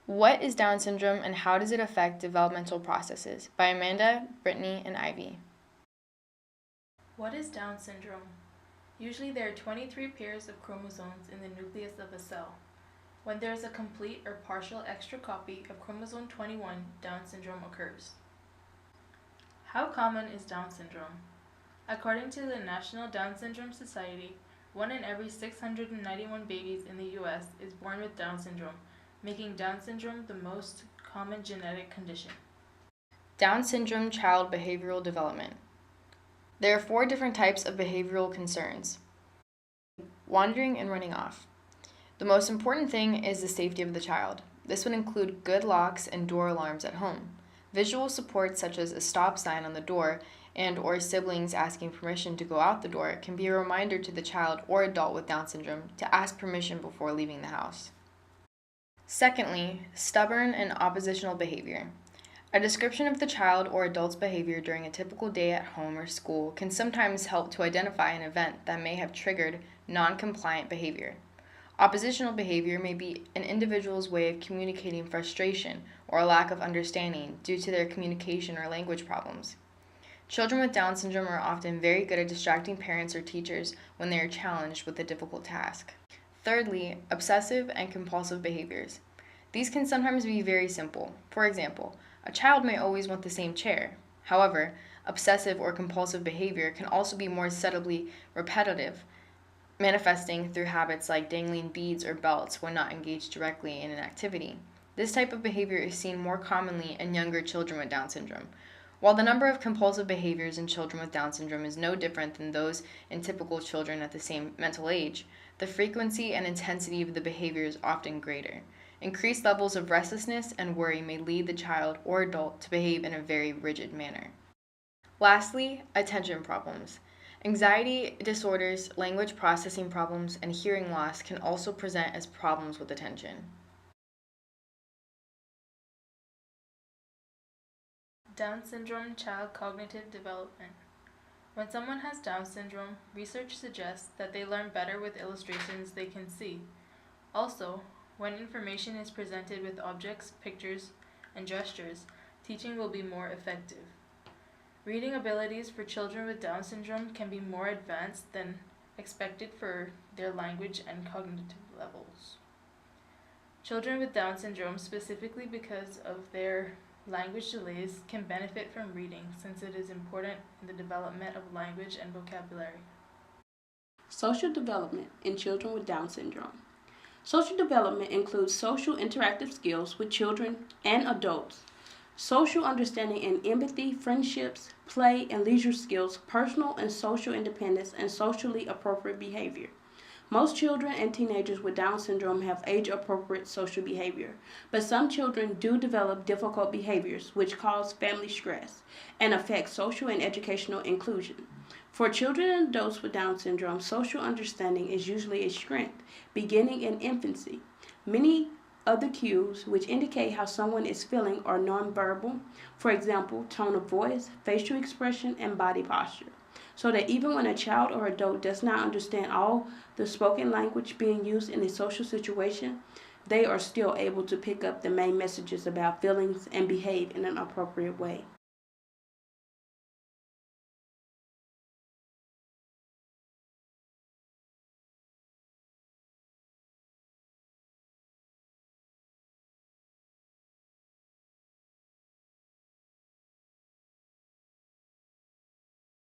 What is Down syndrome and how does it affect developmental processes? By Amanda, Brittany, and Ivy. What is Down syndrome? Usually there are 23 pairs of chromosomes in the nucleus of a cell. When there is a complete or partial extra copy of chromosome 21, Down syndrome occurs. How common is Down syndrome? According to the National Down Syndrome Society, 1 in every 691 babies in the U.S. is born with Down syndrome, making Down syndrome the most common genetic condition. Down syndrome child behavioral development. There are 4 different types of behavioral concerns. Wandering and running off. The most important thing is the safety of the child. This would include good locks and door alarms at home. Visual support such as a stop sign on the door and or siblings asking permission to go out the door can be a reminder to the child or adult with Down syndrome to ask permission before leaving the house. Secondly, stubborn and oppositional behavior. A description of the child or adult's behavior during a typical day at home or school can sometimes help to identify an event that may have triggered non-compliant behavior. Oppositional behavior may be an individual's way of communicating frustration or a lack of understanding due to their communication or language problems. Children with Down syndrome are often very good at distracting parents or teachers when they are challenged with a difficult task. Thirdly, obsessive and compulsive behaviors. These can sometimes be very simple. For example, a child may always want the same chair. However, obsessive or compulsive behavior can also be more subtly repetitive, manifesting through habits like dangling beads or belts when not engaged directly in an activity. This type of behavior is seen more commonly in younger children with Down syndrome. While the number of compulsive behaviors in children with Down syndrome is no different than those in typical children at the same mental age, the frequency and intensity of the behavior is often greater. Increased levels of restlessness and worry may lead the child or adult to behave in a very rigid manner. Lastly, attention problems. Anxiety disorders, language processing problems, and hearing loss can also present as problems with attention. Down syndrome child cognitive development. When someone has Down syndrome, research suggests that they learn better with illustrations they can see. Also, when information is presented with objects, pictures, and gestures, teaching will be more effective. Reading abilities for children with Down syndrome can be more advanced than expected for their language and cognitive levels. Children with Down syndrome, specifically because of their language delays, can benefit from reading since it is important in the development of language and vocabulary. Social development in children with Down syndrome. Social development includes social interactive skills with children and adults, social understanding and empathy, friendships, play and leisure skills, personal and social independence, and socially appropriate behavior. Most children and teenagers with Down syndrome have age-appropriate social behavior, but some children do develop difficult behaviors which cause family stress and affect social and educational inclusion. For children and adults with Down syndrome, social understanding is usually a strength, beginning in infancy. Many other cues which indicate how someone is feeling are nonverbal, for example, tone of voice, facial expression, and body posture. So that even when a child or adult does not understand all the spoken language being used in a social situation, they are still able to pick up the main messages about feelings and behave in an appropriate way.